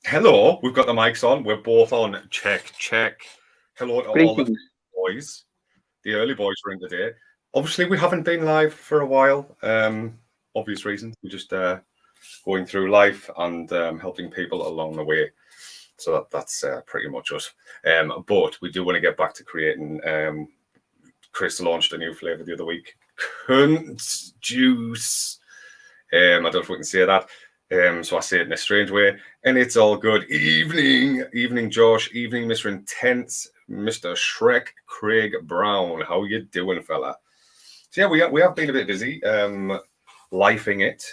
Hello, we've got the mics on. We're both on. Check, check. Hello to all the boys. The early boys are in today. Obviously, we haven't been live for a while. Obvious reasons. We're just going through life and helping people along the way. So that's pretty much us. But we do want to get back to creating. Chris launched a new flavour the other week. Cunt juice. I don't know if we can say that. So I say it in a strange way, and it's all good. Evening, Josh. Evening, Mr. Intense, Mr. Shrek, Craig Brown. How you doing, fella? So yeah, we have been a bit busy, lifing it.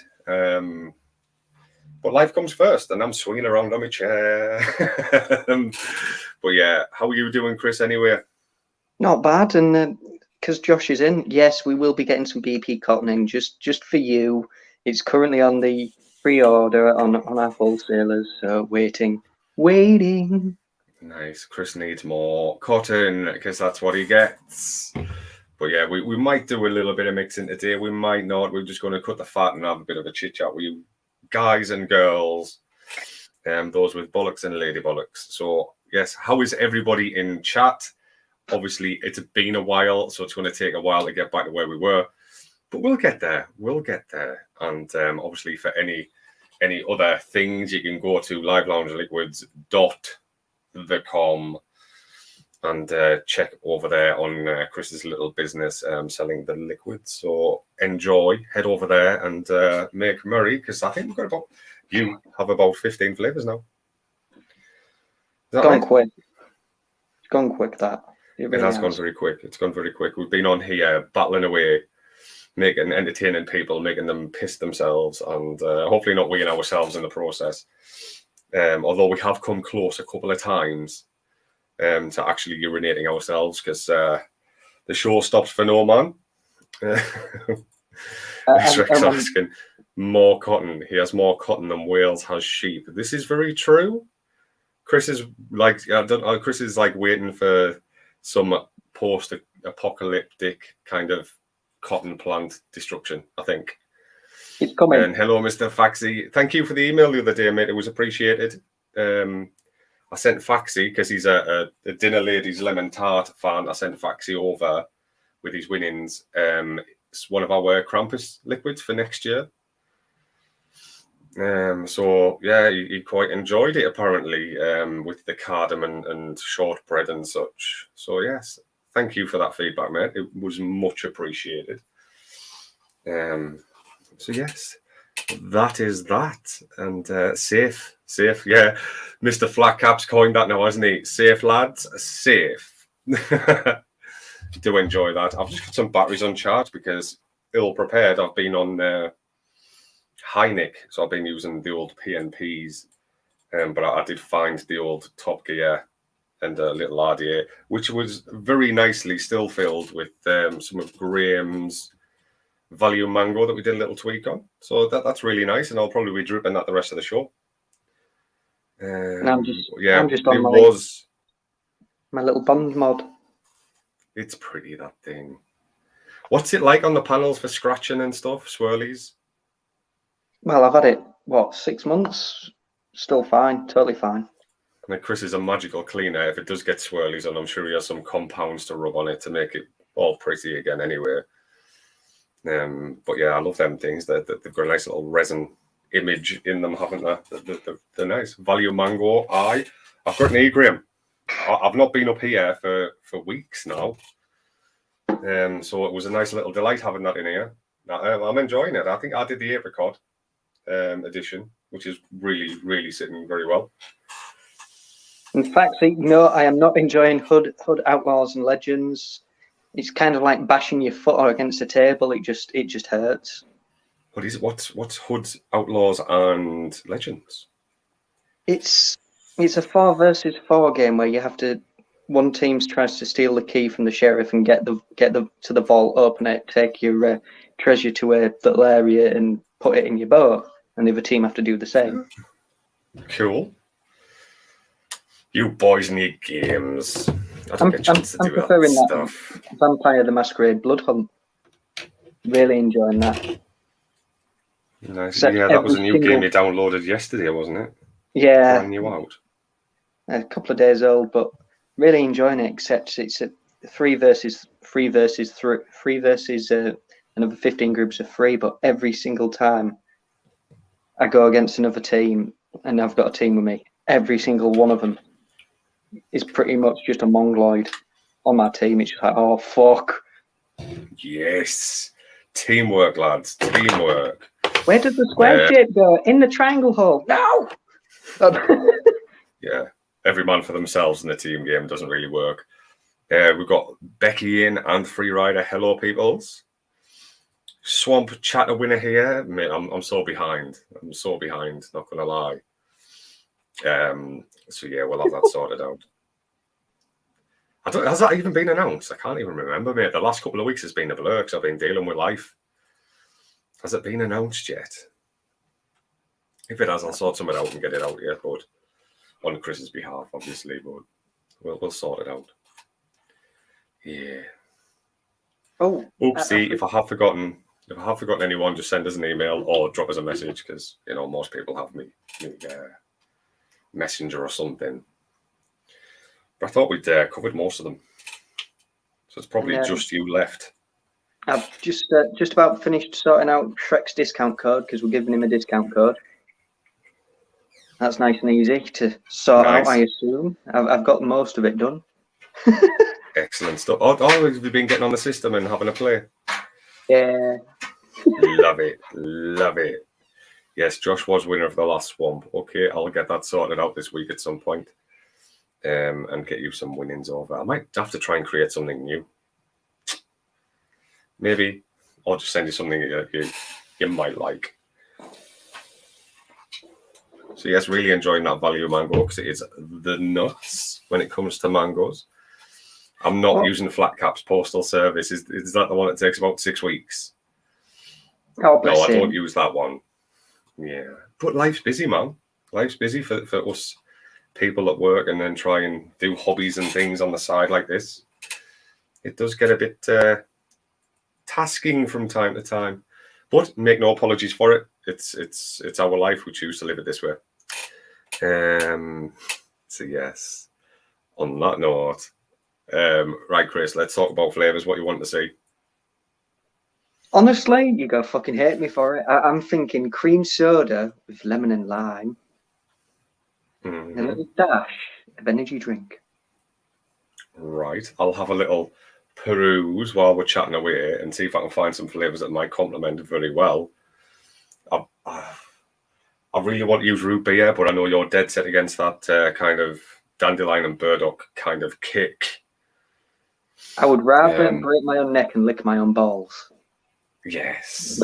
But life comes first, and I'm swinging around on my chair. But yeah, how are you doing, Chris? Anyway, not bad, and because Josh is in, yes, we will be getting some BP cottoning just for you. It's currently on the pre-order on our wholesalers, so waiting. Nice. Chris needs more cotton because that's what he gets. But yeah, we might do a little bit of mixing today. We might not. We're just going to cut the fat and have a bit of a chit chat with you guys and girls, those with bollocks and lady bollocks. So yes, how is everybody in chat? Obviously, it's been a while, so it's going to take a while to get back to where we were. But we'll get there. And obviously, for any other things, you can go to liveloungeliquids.com and check over there on Chris's little business selling the liquids. So enjoy, head over there and make merry, because I think you have about 15 flavours now. Gone quick. It's gone quick, that. It has gone very quick. It's gone very quick. We've been on here battling away, entertaining people, making them piss themselves, and hopefully not weighing ourselves in the process. Although we have come close a couple of times to actually urinating ourselves, because the show stopped for no man. Shrek's asking, more cotton. He has more cotton than Wales has sheep. This is very true. Chris is like waiting for some post-apocalyptic kind of cotton plant destruction, I think. It's coming. And hello, Mr. Faxi. Thank you for the email the other day, mate. It was appreciated. I sent Faxi, because he's a Dinner Ladies Lemon Tart fan. I sent Faxi over with his winnings. It's one of our Krampus liquids for next year. So yeah, he quite enjoyed it apparently, with the cardamom and shortbread and such. So yes, thank you for that feedback, mate. It was much appreciated. So yes, that is that. And safe, yeah. Mr. Flatcap's coined that now, hasn't he? Safe, lads, safe. Do enjoy that. I've just got some batteries on charge because ill prepared. I've been on Heineck, so I've been using the old PNPs, but I did find the old Top Gear and a little RDA, which was very nicely still filled with some of Graham's Value Mango that we did a little tweak on. So that's really nice, and I'll probably be dripping that the rest of the show. And I'm just on my little bond mod. It's pretty, that thing. What's it like on the panels for scratching and stuff, swirlies? Well, I've had it, 6 months? Still fine, totally fine. And Chris is a magical cleaner. If it does get swirlies on, I'm sure he has some compounds to rub on it to make it all pretty again anyway. But yeah, I love them things. They've got a nice little resin image in them, haven't they? They're nice. Value Mango. I've got an E-Graham. I've not been up here for weeks now. So it was a nice little delight having that in here. I'm enjoying it. I think I did the apricot edition, which is really, really sitting very well. In fact, no, I am not enjoying Hood Outlaws and Legends. It's kind of like bashing your foot against a table. It just hurts. What is it? What's Hood Outlaws and Legends? It's a 4 versus 4 game where you have to. One team tries to steal the key from the sheriff and get to the vault, open it, take your treasure to a little area and put it in your boat, and the other team have to do the same. Cool. You boys need games. I'm preferring that stuff. Vampire the Masquerade Blood Hunt. Really enjoying that. Nice. Yeah, that was a new game you downloaded yesterday, wasn't it? Yeah. Brand new out. A couple of days old, but really enjoying it. Except it's a 3 versus another 15 groups of 3. But every single time I go against another team, and I've got a team with me, every single one of them is pretty much just a mongoloid on my team. It's just like, oh fuck. Yes, teamwork, lads. Teamwork. Where does the square shape go? In the triangle hole. No. Yeah, every man for themselves in the team game doesn't really work. We've got Becky in and Free Rider. Hello, peoples. Swamp chatter winner here. Mate, I'm so behind. I'm so behind. Not gonna lie. So yeah, we'll have that sorted out. Has that even been announced? I can't even remember, mate. The last couple of weeks has been a blur because I've been dealing with life. Has it been announced yet? If it has, I'll sort something out and get it out here, but on Chris's behalf, obviously. But we'll sort it out. Yeah. Oh. Oopsie! If I have forgotten anyone, just send us an email or drop us a message because most people have me messenger or something. But I thought we'd covered most of them, so it's probably just you left. I've just about finished sorting out Shrek's discount code because we're giving him a discount code. That's nice and easy to sort out, I assume. I've got most of it done. Excellent stuff. Oh, have you been getting on the system and having a play? Yeah. Love it. Love it. Yes, Josh was winner of the last Swamp. Okay, I'll get that sorted out this week at some point. And get you some winnings over. I might have to try and create something new. Maybe. Or just send you something you might like. So yes, really enjoying that value mango because it is the nuts when it comes to mangoes. I'm not using Flat Cap's postal service. Is that the one that takes about 6 weeks? Oh, no, I don't use that one. Yeah. But life's busy, man. Life's busy for us people at work and then try and do hobbies and things on the side like this. It does get a bit tasking from time to time. But make no apologies for it. It's our life. We choose to live it this way. So yes. On that note, right, Chris, let's talk about flavours. What you want to see? Honestly, you're going to fucking hate me for it. I'm thinking cream soda with lemon and lime. Mm-hmm. A little dash of energy drink. Right. I'll have a little peruse while we're chatting away and see if I can find some flavours that might complement it very well. I really want to use root beer, but I know you're dead set against that kind of dandelion and burdock kind of kick. I would rather break my own neck and lick my own balls. Yes.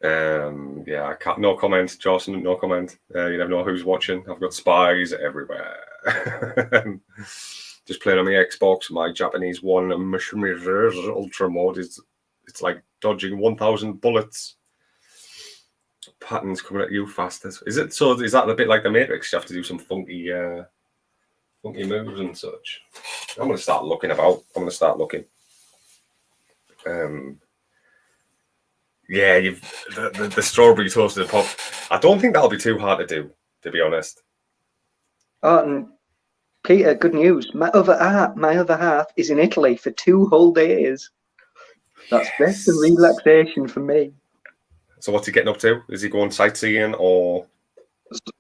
Yeah, I can't. No comment, Jocelyn. No comment. You never know who's watching. I've got spies everywhere. Just playing on my Xbox, my Japanese one, Ultra mode it's like dodging 1,000 bullets. Patterns coming at you faster. Is it so? Is that a bit like the Matrix? You have to do some funky moves and such. I'm gonna start looking about. Yeah, the strawberry toasted pop. I don't think that'll be too hard to do, to be honest. Oh, and Peter, good news. My other half is in Italy for 2 whole days. That's best of relaxation for me. So what's he getting up to? Is he going sightseeing or?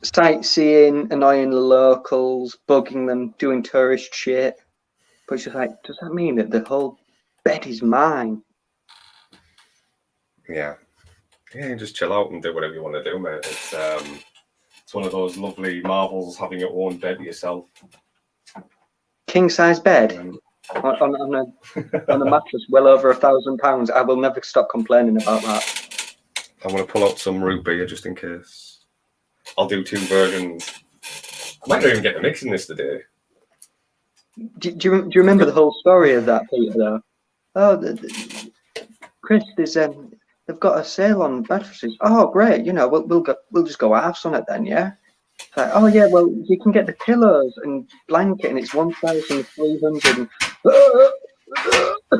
Sightseeing, annoying the locals, bugging them, doing tourist shit. But it's just like, does that mean that the whole bed is mine? Yeah, just chill out and do whatever you want to do, mate. It's one of those lovely marvels having your own bed yourself. King size bed on a mattress well over £1,000. I will never stop complaining about that. I'm gonna pull out some root beer just in case. I'll do 2 versions. I might not even get the mix in this today. Do you remember the whole story of that, Peter? Though, Chris, they've got a sale on mattresses. Oh, great! We'll just go halves on it then, yeah. It's like, oh yeah, well you can get the pillows and blanket, and it's 1,300.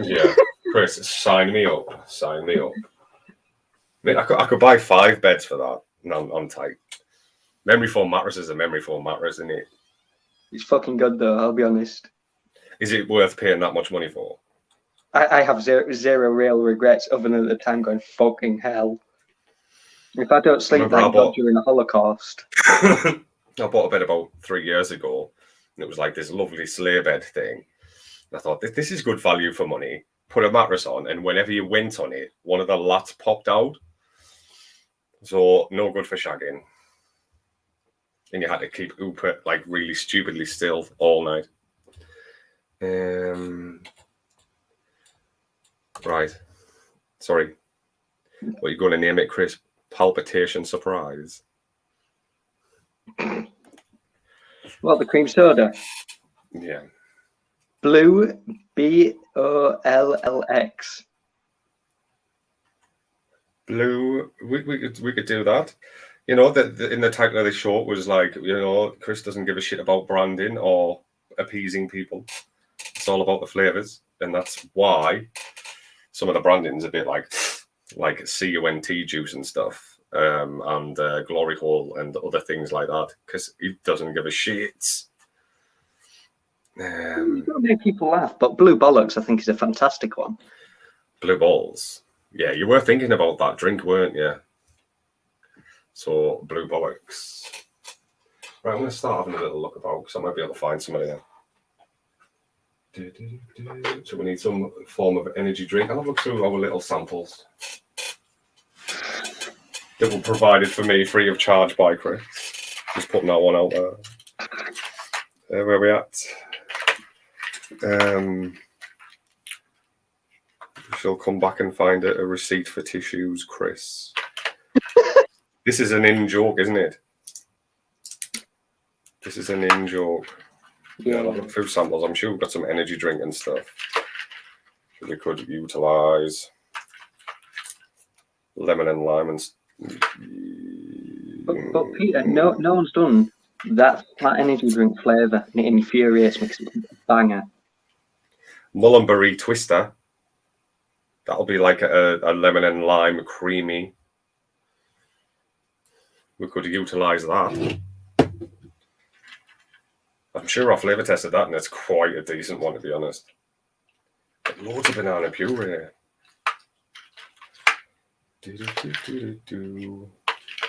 Yeah, Chris, sign me up. I mean, I could buy 5 beds for that. No, I'm tight. Memory foam mattress is a memory foam mattress, isn't it? It's fucking good though, I'll be honest. Is it worth paying that much money for? I have zero real regrets other than at the time going, fucking hell. If I don't sleep like that during the Holocaust. I bought a bed about 3 years ago, and it was like this lovely sleigh bed thing. And I thought, this is good value for money. Put a mattress on, and whenever you went on it, one of the lats popped out. So no good for shagging. And you had to keep Upa like really stupidly still all night. Right. Sorry. What are you going to name it, Chris? Palpitation surprise. What, the cream soda? Yeah. Blue, BOLLX. Blue. We could do that. You know, in the title of the show it was like, you know, Chris doesn't give a shit about branding or appeasing people. It's all about the flavors, and that's why some of the branding's a bit like CUNT juice and stuff, and Glory Hole and other things like that, because he doesn't give a shit. You've got to make people laugh, but Blue Bollocks, I think, is a fantastic one. Blue Balls. Yeah, you were thinking about that drink, weren't you? So, Blue Bollocks. Right, I'm going to start having a little look about, because I might be able to find somebody there. So we need some form of energy drink. I'll have a look through our little samples that were provided for me free of charge by Chris. Just putting that one out there. Where are we at? She'll come back and find a receipt for tissues, Chris. This is an in-joke, isn't it? This is an in-joke. Yeah, I'll look through samples. I'm sure we've got some energy drink and stuff that we could utilise. Lemon and lime and... But Peter, no one's done that energy drink flavour, and it infuriates me because it's a banger. Mullenberry Twister. That'll be like a lemon and lime creamy. We could utilise that. I'm sure I flavour tested that, and it's quite a decent one, to be honest. But loads of banana puree.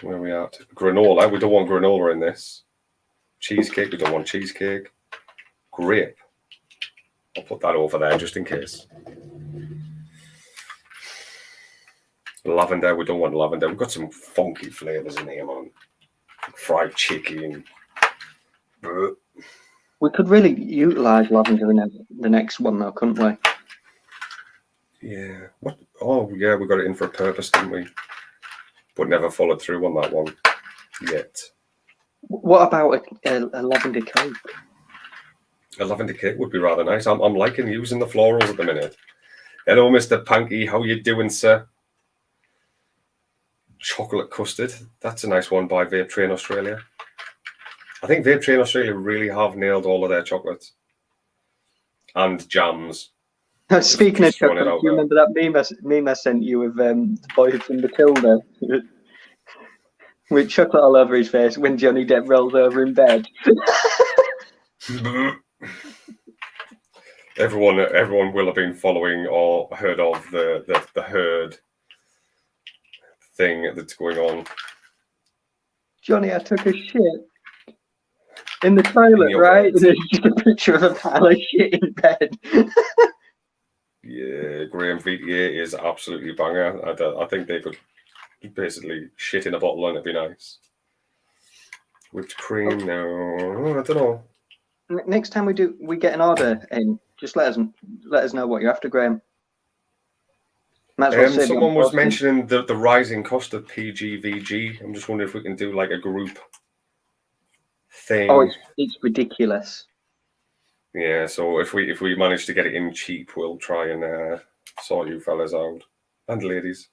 Where are we at? Granola. We don't want granola in this. Cheesecake. We don't want cheesecake. Grape. I'll put that over there just in case. Lavender. We don't want lavender. We've got some funky flavours in here, man. Fried chicken. We could really utilise lavender in the next one, though, couldn't we? Yeah. What? Oh, yeah, we got it in for a purpose, didn't we? But never followed through on that one yet. What about a lavender cake? A lavender cake would be rather nice. I'm liking using the florals at the minute. Hello, Mr. Panky. How you doing, sir? Chocolate custard. That's a nice one by Vape Train Australia. I think Vape Train Australia really have nailed all of their chocolates. And jams. Speaking of chocolate, do you remember that meme I sent you with the boy from Matilda? With chocolate all over his face when Johnny Depp rolls over in bed. Everyone will have been following or heard of the herd thing that's going on. Johnny, I took a shit in the toilet, right? And there's just a picture of a pile of shit in bed. Yeah, Graham VTA is absolutely banger. I think they could basically shit in a bottle and it'd be nice. Whipped cream, no, I don't know. Next time we get an order in, just let us know what you're after, Graham. Someone was mentioning the rising cost of PGVG. I'm just wondering if we can do like a group thing. Oh, it's ridiculous. Yeah, so if we manage to get it in cheap, we'll try and sort you fellas out and ladies.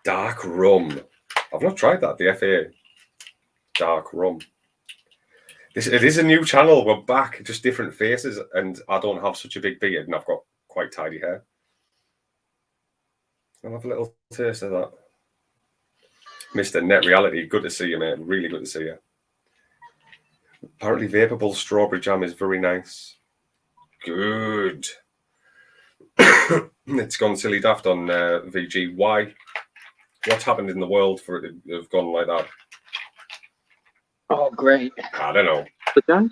Dark rum. I've not tried that. The FA dark rum. It is a new channel. We're back, just different faces, and I don't have such a big beard, and I've got quite tidy hair. I'll have a little taste of that. Mr. Net Reality, good to see you, mate. Really good to see you. Apparently, Vaporable strawberry jam is very nice. Good. It's gone silly daft on VG. Why? What's happened in the world for it to have gone like that? Oh, great. I don't know. But guys,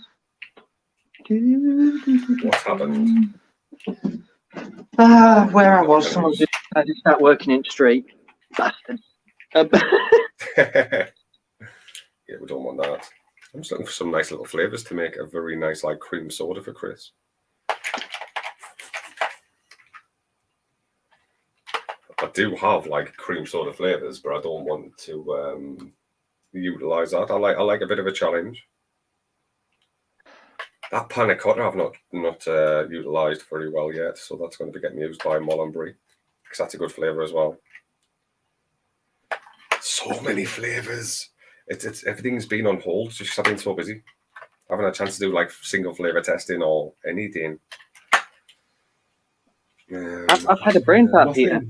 What's happened? Where I was, someone decided to start working in the street. Bastard. Yeah, we don't want that. I'm just looking for some nice little flavours to make a very nice like cream soda for Chris. I do have like cream soda flavours, but I don't want to utilise that. I like a bit of a challenge. That panna cotta I've not utilised very well yet, so that's going to be getting used by Mullenbury because that's a good flavour as well. So many flavours. It's everything's been on hold just because I've been so busy. I haven't had a chance to do like single flavour testing or anything. I've had a brain fart, Peter.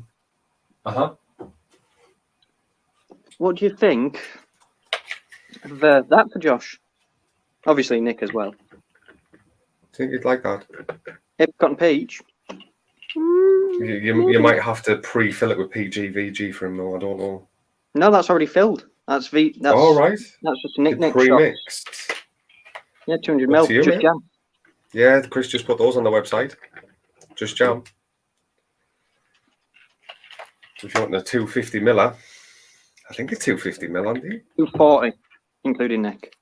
What do you think of that for Josh? Obviously Nick as well. Think you'd like that? Apricot and peach. You might have to pre-fill it with PG/VG for him though. I don't know. No, that's already filled. That's right. That's just a Nick pre-mixed. Shot. Yeah, 200 ml. Just mate? jam. Yeah, Chris just put those on the website. Just jam. If you want the 250 miller, I think it's 250 mil, Andy. 240, including Nick.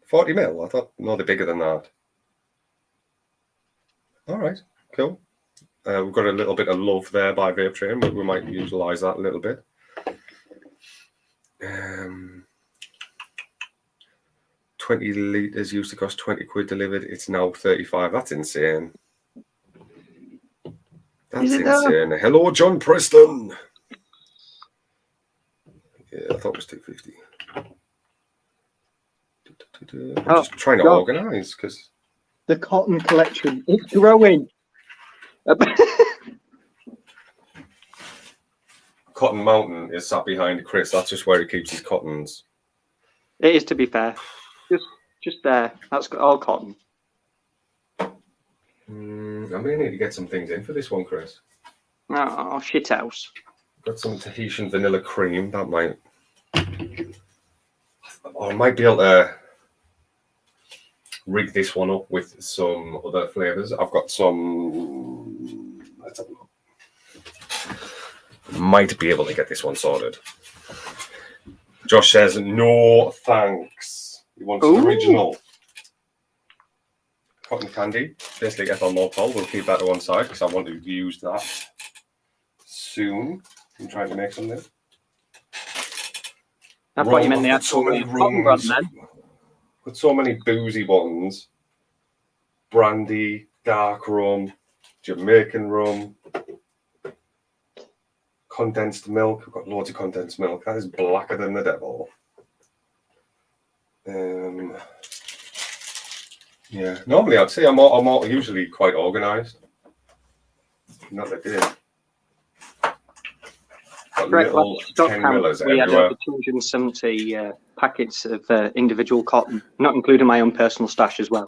40 mil? I thought no, they're bigger than that. All right, cool. We've got a little bit of love there by Vape Train. We might utilise that a little bit. 20 litres used to cost 20 quid delivered. It's now 35. That's insane. That's insane. Hello, John Preston. Yeah, I thought it was 250. I'm just trying to organise because the cotton collection, it's growing. Cotton Mountain is sat behind Chris. That's just where he keeps his cottons. It is, to be fair. Just there. That's all cotton. I may need to get some things in for this one, Chris. Oh, shit house. Got some Tahitian vanilla cream. That might... Or I might be able to rig this one up with some other flavours. I've got some... Let's have a look. Might be able to get this one sorted. Josh says, no thanks. He wants the original cotton candy. Basically, ethyl maltol. We'll keep that to one side because I want to use that soon. I'm trying to make something. I thought you meant the actual cotton brand then. With so many boozy ones. Brandy, dark rum, Jamaican rum, condensed milk. We've got loads of condensed milk. That is blacker than the devil. Yeah, normally I'd say I'm usually quite organised. Not that good. Little 10 millers we everywhere. had over 270 packets of individual cotton, not including my own personal stash as well.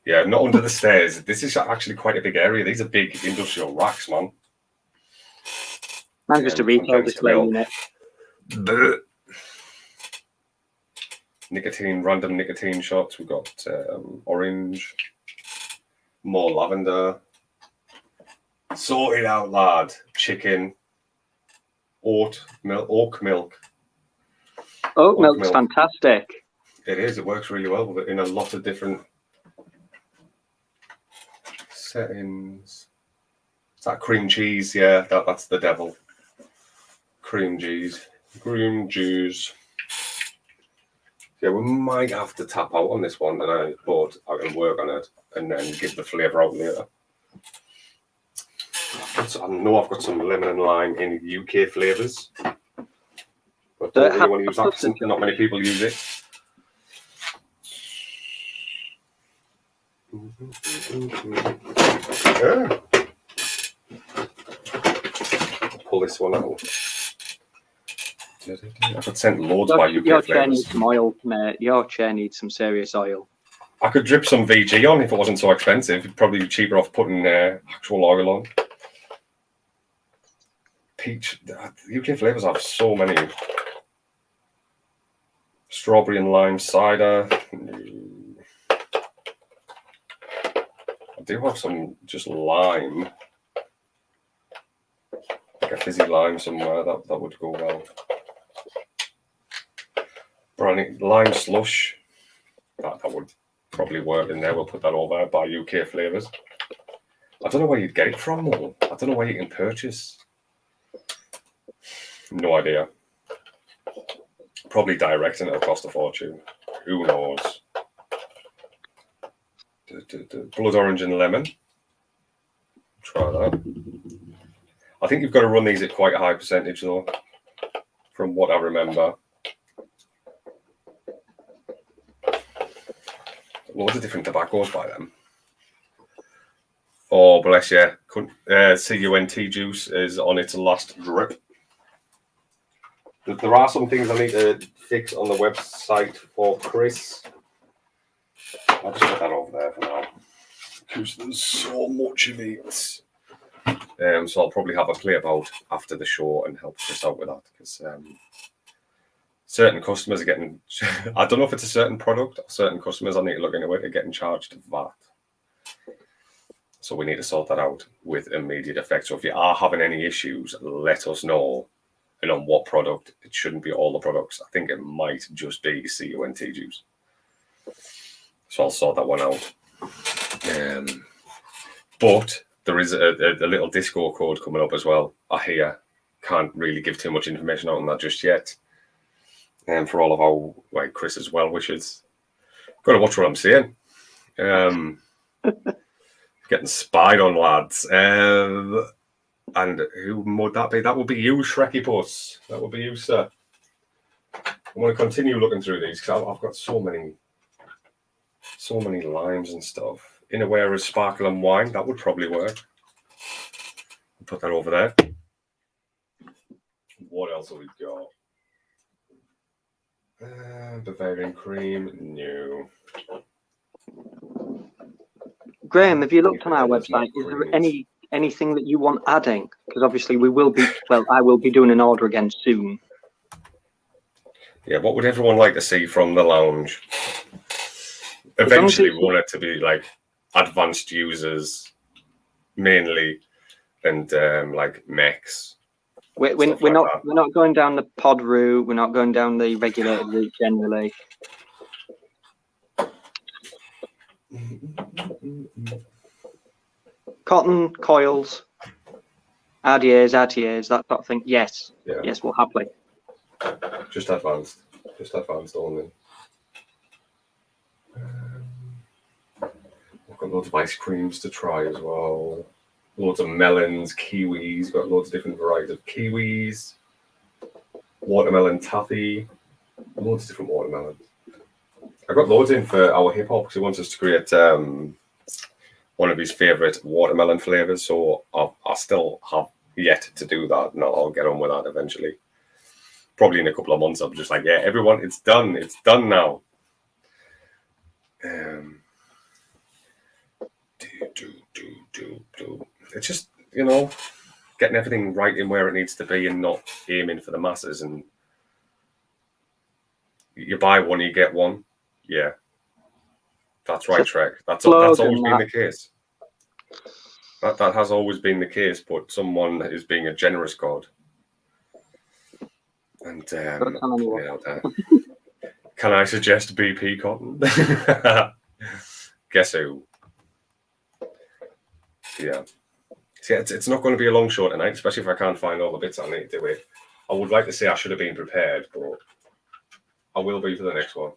Yeah, not under the stairs. This is actually quite a big area. These are big industrial racks, man. Man, just a retail display unit. Random nicotine shots. We've got orange, more lavender. Sorted out, lad. Chicken. Oat milk. Oat milk's fantastic. It is. It works really well with it in a lot of different settings. Is that cream cheese? Yeah, that's the devil. Cream cheese. Yeah, we might have to tap out on this one, but I can work on it and then give the flavour out later. I know I've got some lemon and lime in UK flavours. But don't really want to use that. Not many people use it. pull this one out. I could send loads by UK Your chair flavours. needs some oil, mate. Your chair needs some serious oil. I could drip some VG on if it wasn't so expensive. It'd probably be cheaper off putting actual oil on. Peach. UK flavours have so many. Strawberry and lime cider. I do have some just lime. Like a fizzy lime somewhere. That would go well. Brownie lime slush. That would probably work in there. We'll put that over by UK flavours. I don't know where you'd get it from, though. I don't know where you can purchase. No idea. Probably direct and it'll cost a fortune. Who knows? Blood orange and lemon. Try that. I think you've got to run these at quite a high percentage, though, from what I remember. Loads of different tobaccos by them. Oh, bless you. CUNT juice is on its last drip. There are some things I need to fix on the website for Chris. I'll just put that over there for now. Because there's so much of it. So I'll probably have a play about after the show and help Chris out with that. Because certain customers are getting... I don't know if it's a certain product or certain customers I need to look into it are getting charged VAT. So we need to sort that out with immediate effect. So if you are having any issues, let us know. And on what product. It shouldn't be all the products. I think it might just be CUNT juice. So I'll sort that one out. But there is a little Discord code coming up as well. I hear. Can't really give too much information out on that just yet. And for all of our Chris's well wishes. Got to watch what I'm saying. Getting spied on, lads. And who would that be? That would be you, Shreky Puss. That would be you, sir. I want to continue looking through these because I've got so many limes and stuff. Innerwear is sparkle and wine. That would probably work. Put that over there. What else have we got? Bavarian cream. No. Graham, have you looked on our website? Is there anything that you want adding? Because obviously we will be, I will be doing an order again soon. Yeah, what would everyone like to see from the lounge? Eventually we want it to be like advanced users mainly and like mechs. We're not going down the pod route, we're not going down the regulated route generally. Cotton, coils, RDAs, RTAs, that sort of thing. Yes. Yeah. Yes, we'll happily. Just advanced only. I've got loads of ice creams to try as well. Loads of melons, kiwis. Got loads of different varieties of kiwis. Watermelon taffy. Loads of different watermelons. I got loads in for our hip hop because he wants us to create one of his favourite watermelon flavours. So I still have yet to do that. And I'll get on with that eventually. Probably in a couple of months. I'm just like, yeah, everyone, it's done. It's done now. It's just, getting everything right in where it needs to be and not aiming for the masses. And you buy one, you get one. Yeah, that's right, Trek. That's always been the case. That has always been the case, but someone is being a generous god. And can I suggest BP cotton? Guess who? Yeah. See, it's not going to be a long show tonight, especially if I can't find all the bits I need to do it. I would like to say I should have been prepared, but I will be for the next one.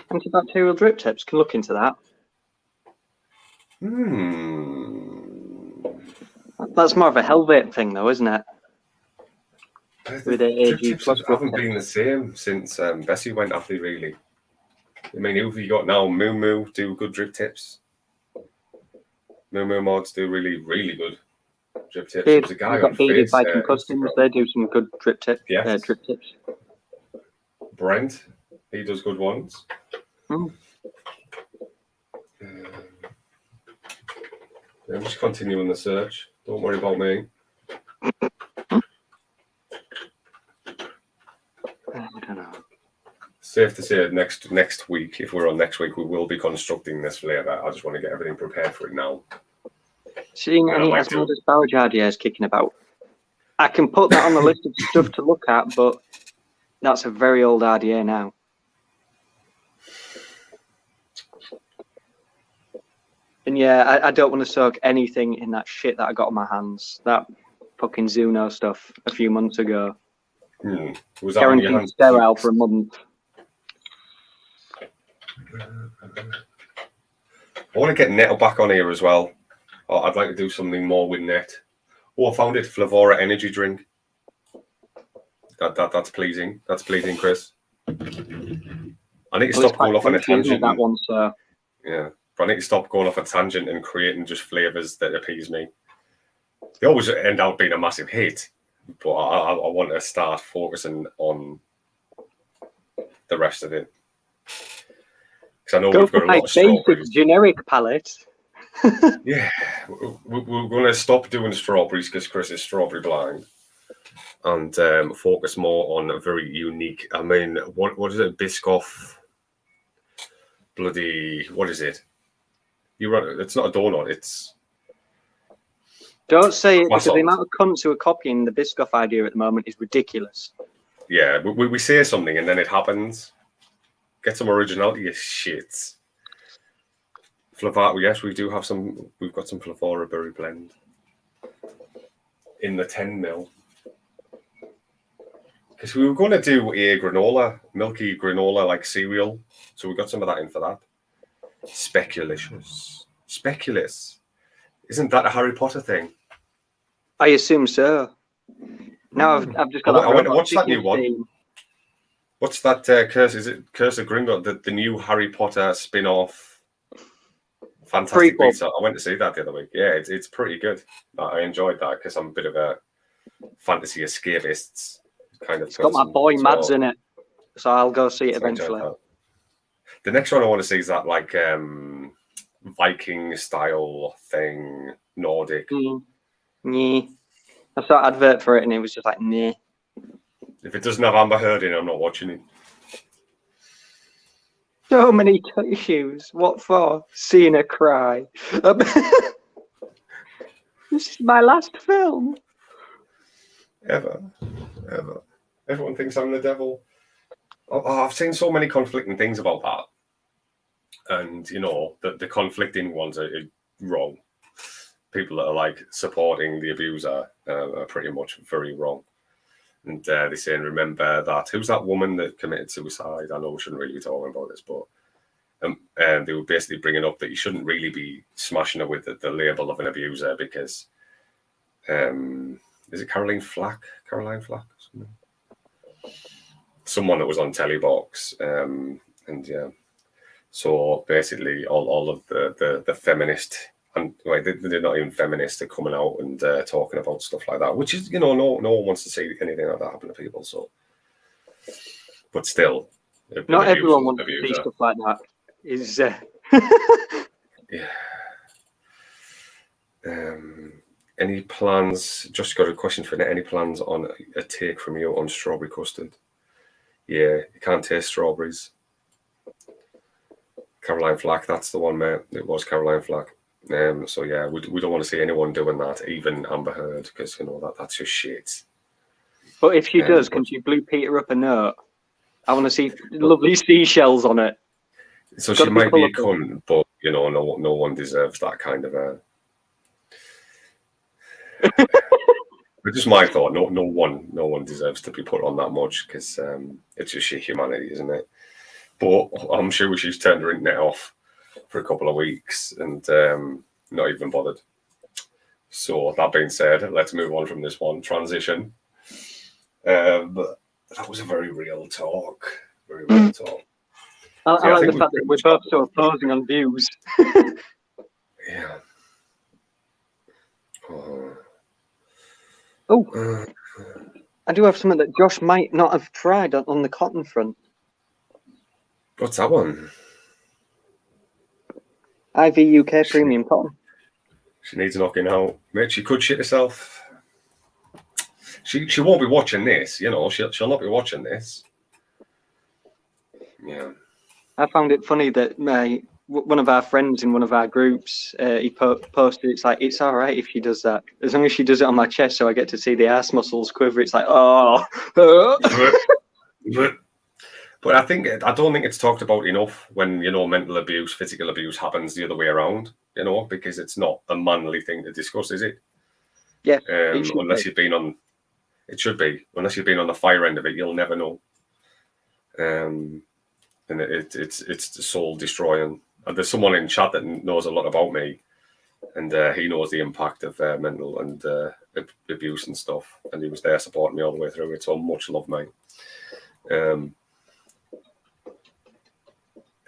Antibacterial drip tips, can look into that. That's more of a Helvet thing, though, isn't it? With the AG plus haven't been the same since Bessie went after, really. I mean, who have you got now? Moo do good drip tips. Moo mods do really, really good. Drip tips. There's a guy We've got on Bearded Viking Customs. Instagram. They do some good drip tips. Yes. Drip tips. Brent, he does good ones. Mm. I'm just continuing the search. Don't worry about me. I don't know. Safe to say, next week, if we're on next week, we will be constructing this flavour. I just want to get everything prepared for it now. Seeing any Asmodeus ideas kicking about, I can put that on the list of stuff to look at, but that's a very old idea now. And yeah, I don't want to soak anything in that shit that I got on my hands. That fucking Zuno stuff a few months ago. Was that on your Guaranteed hands? sterile for a month. I want to get Nettle back on here as well. I'd like to do something more with Net. Oh, I found it. Flavora energy drink. That's pleasing. That's pleasing, Chris. I need to stop going off on a tangent. That one, so. Yeah, but I need to stop going off a tangent and creating just flavors that appease me. They always end up being a massive hit, but I want to start focusing on the rest of it. Because I know we've got a lot of strawberries. Generic palette. Yeah, we're going to stop doing strawberries because Chris is strawberry blind, and focus more on a very unique. I mean, what is it? Biscoff. Bloody, what is it? It's not a donut. It's. Don't say it because the amount of cunts who are copying the Biscoff idea at the moment is ridiculous. Yeah, we say something and then it happens. Get some originality, you shits. Flavora, yes, we do have some. We've got some Flavora berry blend in the 10 ml. Because we were going to do a granola, milky granola like cereal. So we got some of that in for that. Speculous. Speculous. Isn't that a Harry Potter thing? I assume so. Now I've just got that. I want to watch that new one. What's that curse? Is it Curse of Gringotts? The new Harry Potter spin-off Fantastic Beasts. I went to see that the other week. Yeah, it's pretty good. I enjoyed that because I'm a bit of a fantasy escapist kind of person. It's got my boy Mads in it, so I'll go see it eventually. The next one I want to see is that like Viking style thing, Nordic. Yeah. I saw an advert for it and it was just like, nah. If it doesn't have Amber Heard in, I'm not watching it. So many tissues. What for? Seeing her cry. This is my last film. Ever. Everyone thinks I'm the devil. I've seen so many conflicting things about that. And, you know, the conflicting ones are wrong. People that are like supporting the abuser are pretty much very wrong. And they're saying, remember that. Who's that woman that committed suicide? I know we shouldn't really be talking about this, but they were basically bringing up that you shouldn't really be smashing her with the label of an abuser because, is it Caroline Flack? Someone that was on Telebox. And yeah, so basically all of the feminist, and like they're not even feminists, they're coming out and talking about stuff like that, which is, you know, no one wants to see anything like that happen to people. So, but still, not everyone wants to see stuff like that. Is yeah. Any plans? Just got a question for Net. Any plans on a take from you on strawberry custard? Yeah, you can't taste strawberries. Caroline Flack, that's the one, mate. It was Caroline Flack. So yeah, we don't want to see anyone doing that, even Amber Heard, because you know that's just shit. But if she does, can she blue Peter up a note? I want to see lovely seashells on it. So she might be a cunt, but you know, no one deserves that kind of a. But just my thought. No one deserves to be put on that much because it's just sheer humanity, isn't it? But I'm sure she's turned her internet off for a couple of weeks and not even bothered. So that being said, let's move on from this one. Transition. But that was a very real talk. Very real talk. I like the fact that we're both so opposing on views. Yeah. Oh, I do have something that Josh might not have tried on the cotton front. What's that one? IV UK premium cotton. She needs knocking out. Mate, she could shit herself. She won't be watching this, you know. She'll not be watching this. Yeah. I found it funny that one of our friends in one of our groups, he posted, it's like, it's all right if she does that. As long as she does it on my chest so I get to see the ass muscles quiver. It's like, oh. But I don't think it's talked about enough when, you know, mental abuse, physical abuse happens the other way around, you know, because it's not a manly thing to discuss, is it? Yeah. Unless you've been on, it should be. Unless you've been on the fire end of it, you'll never know. And it's soul destroying. And there's someone in chat that knows a lot about me, and he knows the impact of mental and abuse and stuff, and he was there supporting me all the way through it. So much love, mate.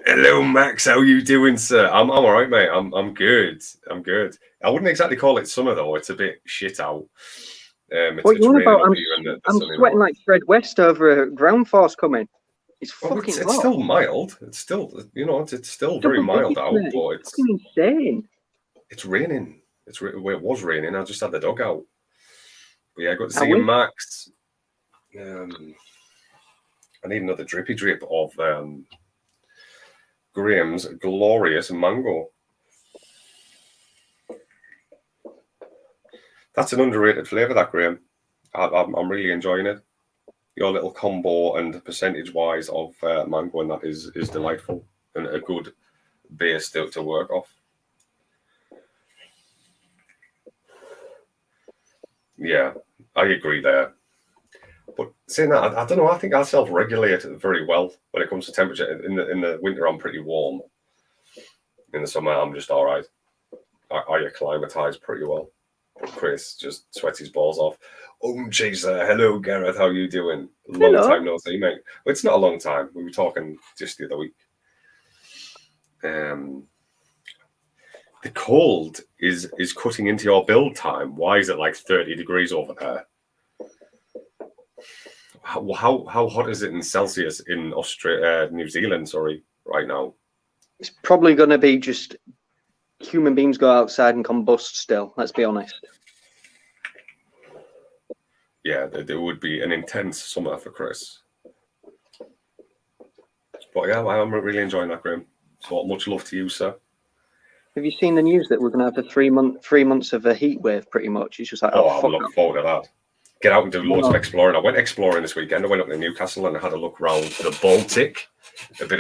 Hello, Max. How you doing, sir? I'm all right, mate. I'm good. I'm good. I wouldn't exactly call it summer though. It's a bit shit out. What you on about? I'm sweating like Fred West over a ground force coming. It's fucking it's still mild. It's still, you know, it's still very mild out, but it's fucking insane. It's raining. It was raining. I just had the dog out. But yeah, I got to see you, Max. I need another drippy drip of Graham's glorious mango. That's an underrated flavour, that, Graham. I'm really enjoying it. Your little combo and percentage-wise of mango and that is delightful and a good base to work off. Yeah, I agree there. But saying that, I don't know. I think I self-regulate very well when it comes to temperature. In the winter, I'm pretty warm. In the summer, I'm just all right. I acclimatise pretty well. Chris just sweats his balls off. Oh, jeez. Hello, Gareth. How you doing? Long time no see, mate. Well, it's not a long time. We were talking just the other week. The cold is cutting into your build time. Why is it like 30 degrees over there? How hot is it in Celsius in New Zealand? Sorry, right now. It's probably going to be just human beings go outside and combust still. Let's be honest. Yeah, there would be an intense summer for Chris. But yeah, I'm really enjoying that, Graham. So much love to you, sir. Have you seen the news that we're going to have the 3 months of a heat wave? Pretty much, it's just like, I'm looking forward to that. Get out and do loads of exploring. I went exploring this weekend. I went up to Newcastle and I had a look around the Baltic, a bit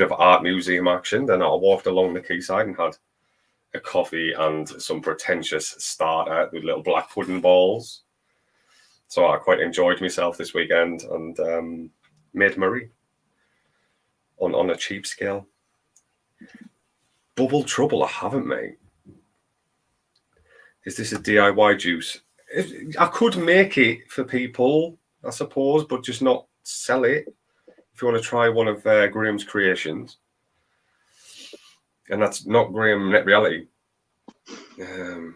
of art museum action. Then I walked along the quayside and had a coffee and some pretentious starter with little black pudding balls. So I quite enjoyed myself this weekend and made merry on a cheap scale. Bubble Trouble, I haven't, mate. Is this a DIY juice? I could make it for people, I suppose, but just not sell it. If you want to try one of Graham's creations, and that's not Graham Net Reality. Your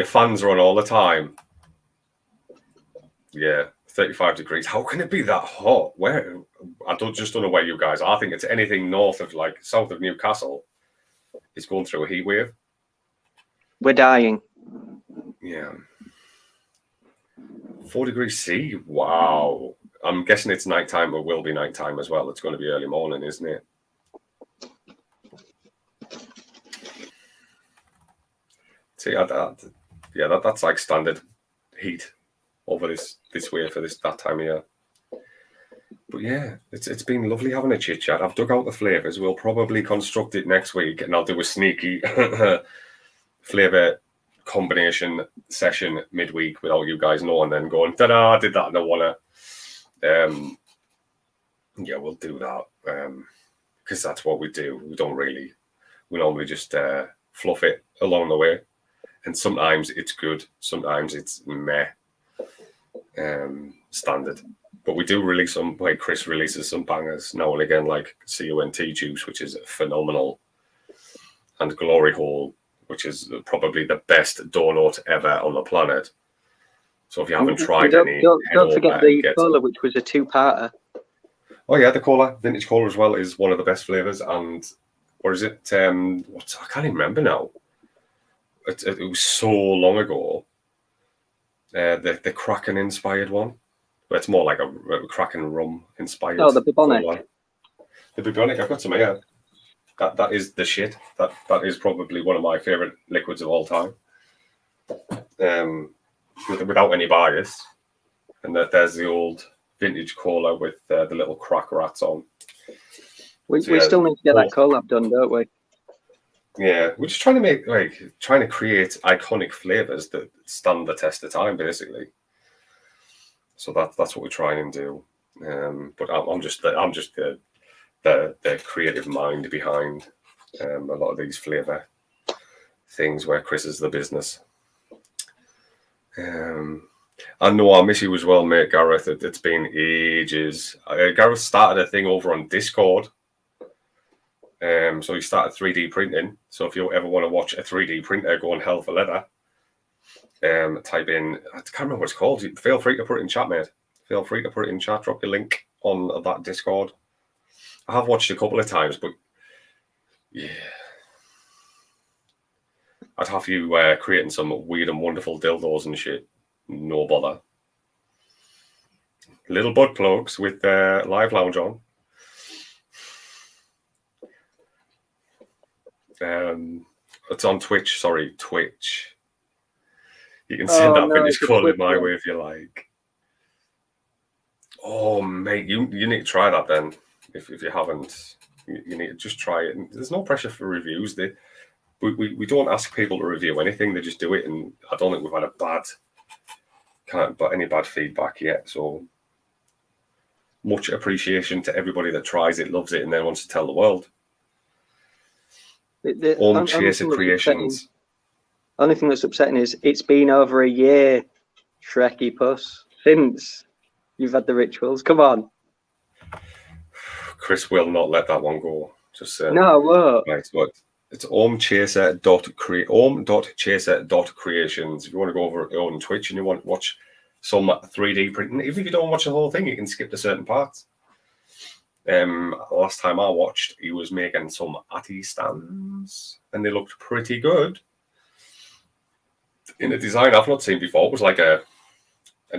fans are on all the time. Yeah, 35 degrees. How can it be that hot? Where? I don't know where you guys are. I think it's anything north of, like, south of Newcastle. It's going through a heat wave. We're dying. Yeah. 4 degrees C. Wow. I'm guessing it's nighttime, or will be nighttime as well. It's going to be early morning, isn't it? See, that's like standard heat over this way for that time of year. But yeah, it's been lovely having a chit chat. I've dug out the flavors. We'll probably construct it next week, and I'll do a sneaky flavor combination session midweek without you guys knowing, then going, ta-da, I did that in a wanna. Yeah, we'll do that because that's what we do. We normally just fluff it along the way, and sometimes it's good, sometimes it's meh, standard. But we do release some, like Chris releases some bangers now and again, like CUNT Juice, which is phenomenal, and Glory Hole, which is probably the best donut ever on the planet. So if you haven't tried any, don't forget the cola, which was a 2-parter. Oh yeah, the cola, vintage cola as well, is one of the best flavors. And what is it? I can't even remember now. It was so long ago. The Kraken inspired one, but it's more like a Kraken rum inspired. Oh, the Bubonic. Cola. The Bubonic, I've got some here. That is the shit. That is probably one of my favorite liquids of all time. Without any bias, and there's the old vintage cola with the little crack rats on. We still need to get that collab done, don't we? Yeah, we're just trying to create iconic flavors that stand the test of time, basically. So that's what we're trying and do. But I'm just the creative mind behind a lot of these flavor things, where Chris is the business. I know I miss you as well, mate, Gareth. It's been ages. Gareth started a thing over on Discord. So he started 3D printing. So if you ever want to watch a 3D printer go on hell for leather, type in, I can't remember what it's called. Feel free to put it in chat, mate. Feel free to put it in chat. Drop your link on that Discord. I have watched a couple of times, but yeah. I'd have you creating some weird and wonderful dildos and shit. No bother. Little butt plugs with Livelounge on. It's on Twitch. Sorry, Twitch. You can send that vintage cola my way if you like. Oh, mate, you need to try that then. If you haven't, you need to just try it. And there's no pressure for reviews. We don't ask people to review anything. They just do it, and I don't think we've had any bad feedback yet. So much appreciation to everybody that tries it, loves it, and then wants to tell the world. Chaser Creations. Only thing that's upsetting is it's been over a year, Shrekky Puss, since you've had the rituals. Come on. Chris will not let that one go. Just no, I won't. Right, but it's om.chaser.creations. If you want to go over on Twitch and you want to watch some 3D printing, even if you don't watch the whole thing, you can skip to certain parts. Last time I watched, he was making some Atty stands, and they looked pretty good. In a design I've not seen before, it was like an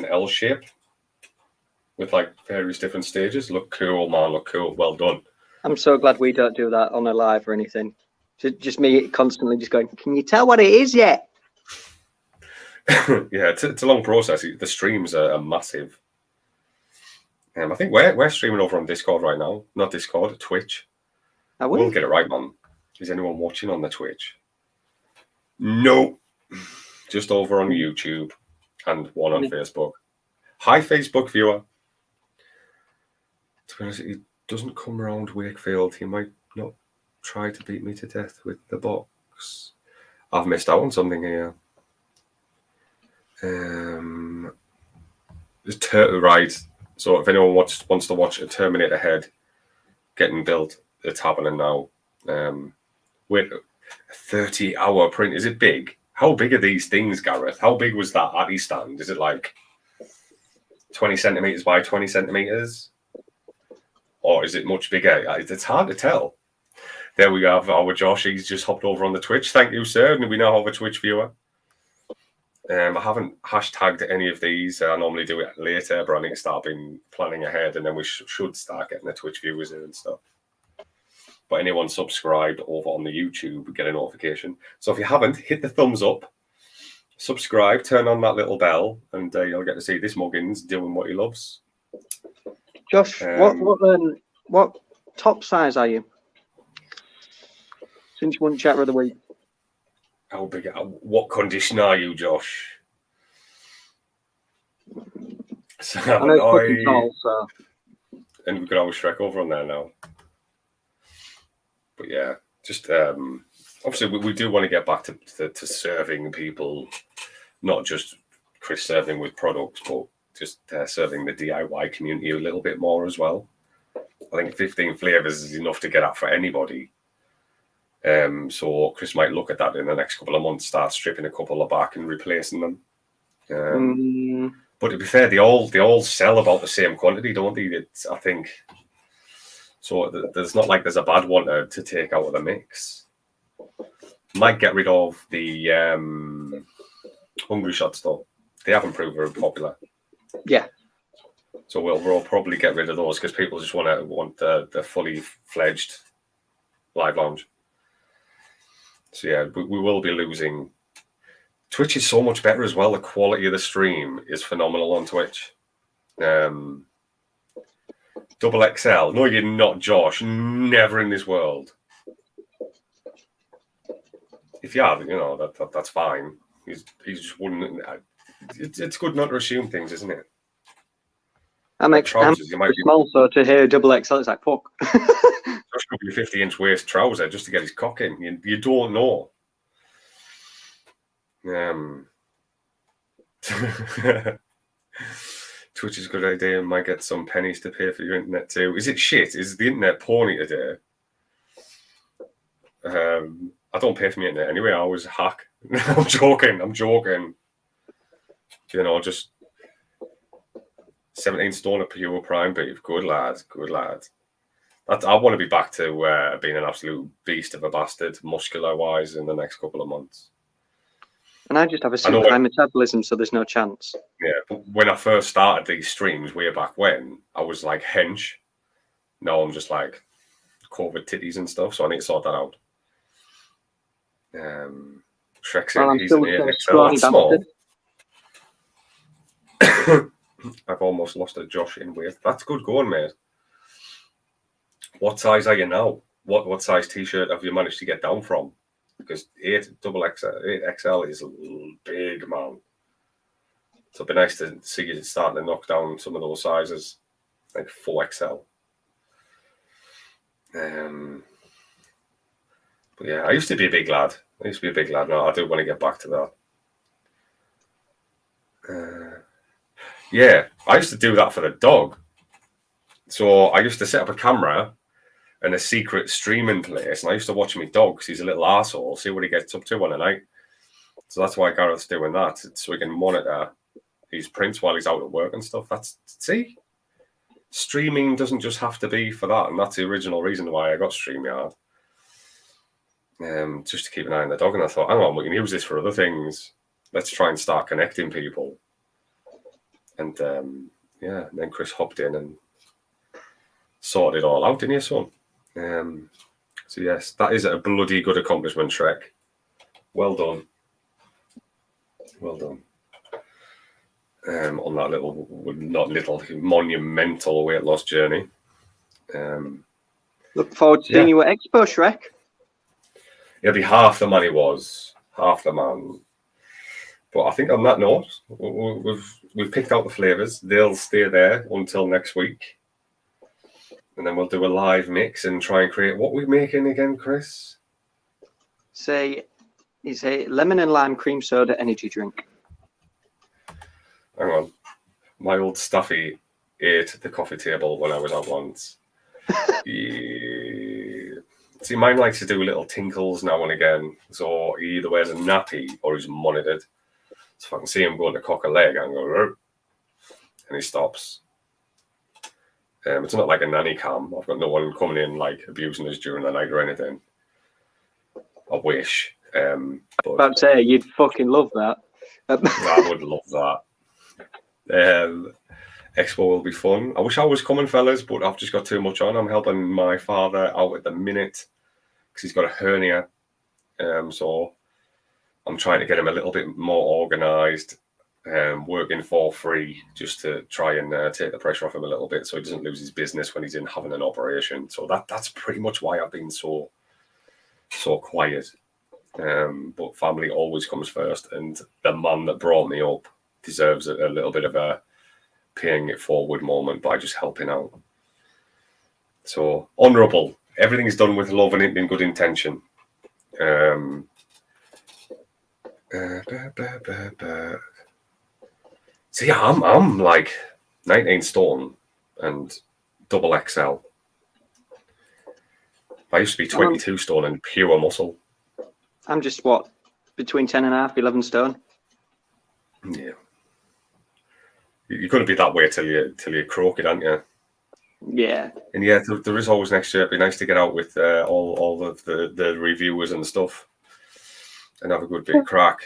L shape with like various different stages. Look cool, man. Look cool. Well done. I'm so glad we don't do that on a live or anything. Just me constantly just going, can you tell what it is yet? Yeah, it's a long process. The streams are massive. I think we're streaming over on Discord right now. Not Discord, Twitch. We'll get it right, man. Is anyone watching on the Twitch? No. Just over on YouTube and one on Facebook. Hi, Facebook viewer. To be honest, he doesn't come around Wakefield. He might not try to beat me to death with the box. I've missed out on something here. Right. So if anyone wants to watch a Terminator head getting built, it's happening now. Wait, a 30-hour print. Is it big? How big are these things, Gareth? How big was that Atty stand? Is it like 20 centimeters by 20 centimeters? Or is it much bigger? It's hard to tell. There we have our Josh. He's just hopped over on the Twitch. Thank you, sir. And we now have a Twitch viewer. I haven't hashtagged any of these. I normally do it later, but I need to start planning ahead, and then we should start getting the Twitch viewers in and stuff. But anyone subscribed over on the YouTube will get a notification. So if you haven't, hit the thumbs up, subscribe, turn on that little bell, and you'll get to see this Muggins doing what he loves. Josh, what top size are you? Since you won Chatter of the Week. How big? What condition are you, Josh? So, I know it's fucking tall, so. And we could always Shrek over on there now. But yeah, just obviously we do want to get back to serving people, not just Chris serving with products, but just serving the DIY community a little bit more as well. I think 15 flavors is enough to get at for anybody. So Chris might look at that in the next couple of months, start stripping a couple of back and replacing them. But to be fair, they all sell about the same quantity, don't they? I think so. There's not like there's a bad one to take out of the mix. Might get rid of the hungry shots though. They haven't proved very popular. Yeah. So we'll probably get rid of those because people just want the fully fledged Livelounge. So yeah, we will be losing. Twitch is so much better as well. The quality of the stream is phenomenal on Twitch. Double XL. No, you're not, Josh. Never in this world. If you have, that's fine. He just wouldn't. It's good not to assume things, isn't it? I'm trousers. You might be small, so to hear double XL, it's like fuck. Josh could be a 50-inch waist trouser just to get his cock in. You don't know. Twitch is a good idea. Might get some pennies to pay for your internet too. Is it shit? Is the internet porny today? I don't pay for my internet anyway. I always hack. I'm joking. Just 17 stone of pure prime beef. Good lad. I want to be back to being an absolute beast of a bastard, muscular-wise, in the next couple of months. And I just have a super high metabolism, so there's no chance. Yeah, but when I first started these streams way back when, I was like hench. Now I'm just like COVID titties and stuff, so I need to sort that out. Shrek's in, he's an XL. That's small. I've almost lost a Josh in weight. That's good going, mate. What size are you now? What size t-shirt have you managed to get down from? Because 8XL is big, man. So it'd be nice to see you starting to knock down some of those sizes, like 4XL. But yeah, I used to be a big lad. Now I do want to get back to that. Yeah, I used to do that for the dog. So I used to set up a camera and a secret streaming place, and I used to watch my dog because he's a little arsehole, see what he gets up to on a night. So that's why Gareth's doing that, so we can monitor his prints while he's out at work and stuff. Streaming doesn't just have to be for that, and that's the original reason why I got StreamYard. Just to keep an eye on the dog, and I thought, hang on, we can use this for other things. Let's try and start connecting people. And and then Chris hopped in and sorted it all out, didn't you, son? So yes, that is a bloody good accomplishment, Shrek. Well done. On that monumental weight loss journey. Look forward to seeing you at Expo, Shrek. He'll be half the man he was, half the man. But I think on that note, we've picked out the flavours. They'll stay there until next week. And then we'll do a live mix and try and create what we're making again, Chris. It's a lemon and lime cream soda energy drink. Hang on. My old Staffy ate the coffee table when I was out once. See, mine likes to do little tinkles now and again. So he either wears a nappy or he's monitored. So if I can see him going to cock a leg, I can go, Rrr, and he stops. It's not like a nanny cam. I've got no one coming in like abusing us during the night or anything. I wish. But About to say, you'd fucking love that. I would love that. Expo will be fun. I wish I was coming, fellas, but I've just got too much on. I'm helping my father out at the minute because he's got a hernia. So I'm trying to get him a little bit more organised, working for free just to try and take the pressure off him a little bit so he doesn't lose his business when he's in having an operation. So that's pretty much why I've been so quiet. But family always comes first, and the man that brought me up deserves a little bit of a paying it forward moment by just helping out. So honourable. Everything's done with love and in good intention. So yeah, I'm like 19 stone and double XL. I used to be 22 stone and pure muscle. I'm just, between 10.5, 11 stone? Yeah. You're going to be that way till you croak it, aren't you? Yeah. And yeah, there is always next year. It'd be nice to get out with all of the reviewers and stuff and have a good bit of crack.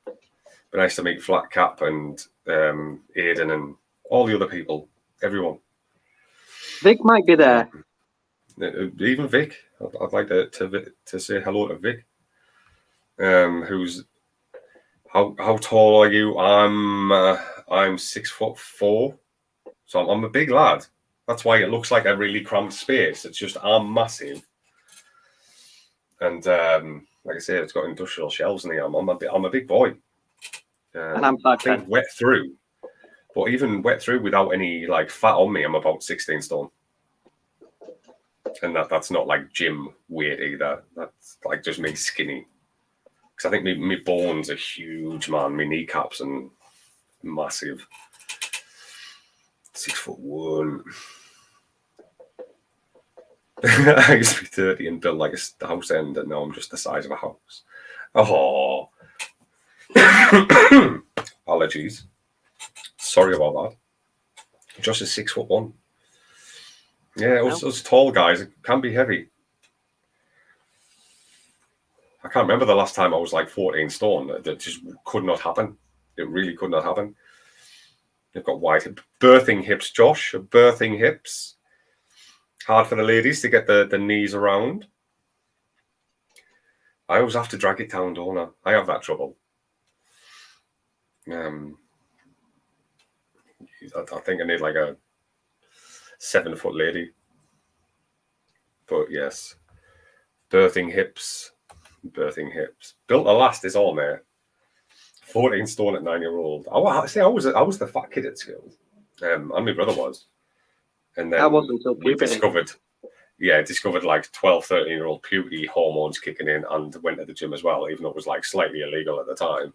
Be nice to meet Flat Cap and Aidan and all the other people, everyone. Vic might be there. Even Vic. I'd like to say hello to Vic. Who's how tall are you? I'm 6'4", so I'm a big lad. That's why it looks like a really cramped space. It's just I'm massive, and like I say, it's got industrial shelves in here. I'm a big boy. And I'm 5'10". Wet through, but even wet through without any like fat on me, I'm about 16 stone. And that's not like gym weight either. That's like just me skinny. Because I think my bones are huge, man. My kneecaps and massive. 6'1". I used to be 30 and built like a house end, and now I'm just the size of a house. Oh. Allergies. Sorry about that. Just a 6'1". Yeah, us tall guys can be heavy. I can't remember the last time I was like 14 stone. That just could not happen. It really could not happen. They've got wide birthing hips, Josh. Birthing hips. Hard for the ladies to get the knees around. I always have to drag it down, don't I? I have that trouble. I think I need like a 7-foot lady. But yes, birthing hips. Built to last is on there. 14 stone at 9-year-old. I was the fat kid at school, and my brother was. And then I wasn't until we puberty. discovered like 12, 13-year-old puberty hormones kicking in, and went to the gym as well, even though it was like slightly illegal at the time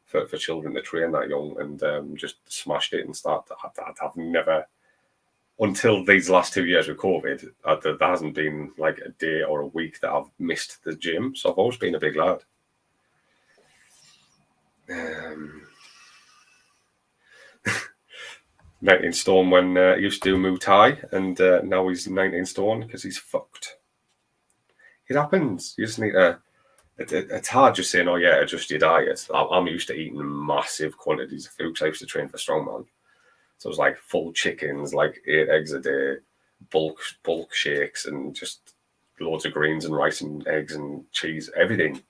for children to train that young, and just smashed it and started. I've never, until these last 2 years with COVID, there hasn't been like a day or a week that I've missed the gym. So I've always been a big lad. 19 stone when he used to do Muay Thai, and now he's 19 stone because he's fucked. It happens. You just need it's hard just saying, oh yeah, adjust your diet. I'm used to eating massive quantities of food because I used to train for strongman. So it was like full chickens, like 8 eggs a day, bulk shakes, and just loads of greens and rice and eggs and cheese, everything.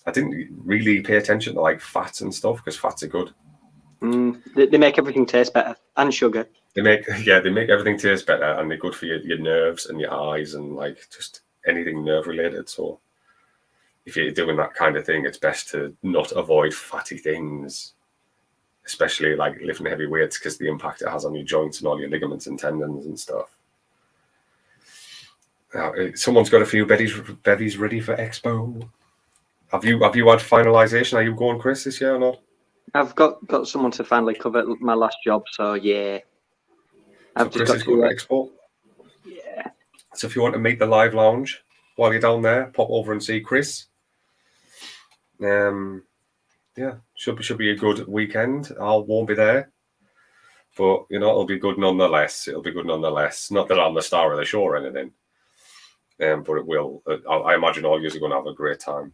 I didn't really pay attention to like fats and stuff because fats are good. They make everything taste better, and sugar. They make everything taste better, and they're good for your nerves and your eyes and like just anything nerve related. So if you're doing that kind of thing, it's best to not avoid fatty things, especially like lifting heavy weights, because the impact it has on your joints and all your ligaments and tendons and stuff. Someone's got a few bevies ready for Expo. Have you had finalization? Are you going, Chris, this year or not? I've got someone to finally cover my last job, so yeah. So Chris is going to Expo? Yeah. So if you want to meet the Livelounge while you're down there, pop over and see Chris. Yeah, should be a good weekend. I won't be there, but it'll be good nonetheless. Not that I'm the star of the show or anything, but it will. I imagine all of you are going to have a great time.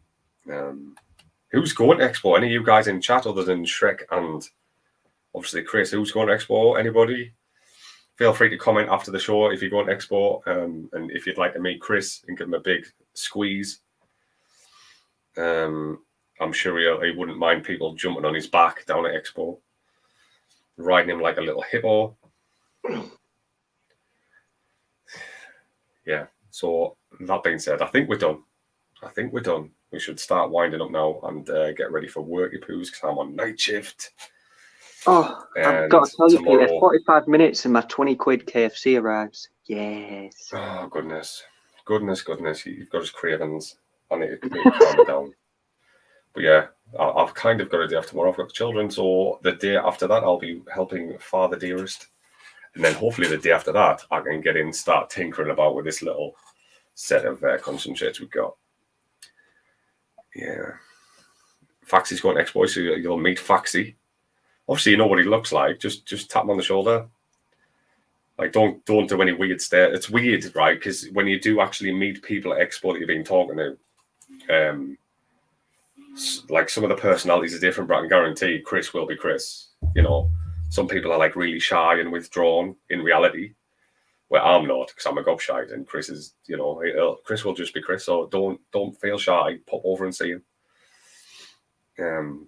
Who's going to Expo? Any of you guys in chat other than Shrek and obviously Chris? Who's going to Expo? Anybody? Feel free to comment after the show if you're going to Expo, and if you'd like to meet Chris and give him a big squeeze. I'm sure he wouldn't mind people jumping on his back down at Expo, riding him like a little hippo. Yeah. So that being said, I think we're done. We should start winding up now and get ready for work, you poos, because I'm on night shift. Oh, I've got to tell you, Peter, 45 minutes and my 20 quid KFC arrives. Yes. Oh, goodness. You've got his cravings. I need to calm it down. But yeah, I've kind of got a day off tomorrow. I've got the children, so the day after that, I'll be helping Father Dearest. And then hopefully the day after that, I can get in, start tinkering about with this little set of concentrates we've got. Yeah. Faxy's going to exploit, so you'll meet Faxy. Obviously, you know what he looks like. Just tap him on the shoulder. Like, don't do any weird stare. It's weird, right? Because when you do actually meet people at Expo that you've been talking to, like some of the personalities are different, but I can guarantee Chris will be Chris. You know, some people are like really shy and withdrawn in reality, where I'm not, because I'm a gobshite, and Chris is, you know, Chris will just be Chris. So don't feel shy. Pop over and see him.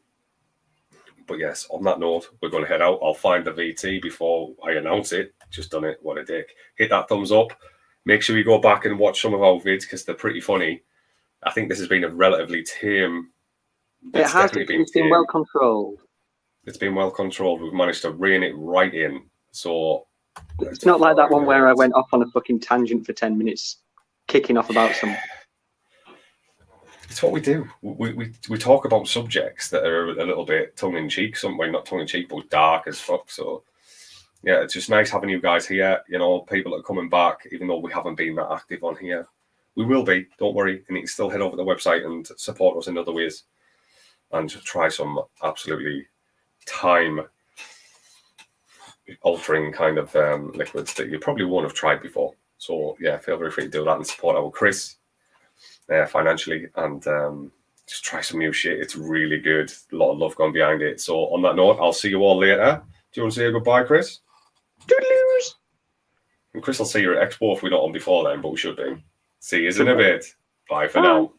But yes, on that note, we're going to head out. I'll find the VT before I announce it. Just done it. What a dick. Hit that thumbs up. Make sure you go back and watch some of our vids because they're pretty funny. I think this has been a relatively tame. It's been well controlled. It's been well controlled. We've managed to rein it right in. So it's not like that one where I went off on a fucking tangent for 10 minutes, kicking off about something. It's what we do. We talk about subjects that are a little bit tongue-in-cheek, not tongue-in-cheek, but dark as fuck. So, yeah, it's just nice having you guys here. You know, people that are coming back, even though we haven't been that active on here. We will be, don't worry. And you can still head over to the website and support us in other ways. And try some absolutely time-altering kind of liquids that you probably won't have tried before. So, yeah, feel very free to do that and support our Chris. Financially, and just try some new shit. It's really good. A lot of love gone behind it. So on that note, I'll see you all later. Do you want to say goodbye, Chris? Toodaloos. And Chris will see you at Expo if we're not on before then, but we should be. See you in a bit. Bye for now.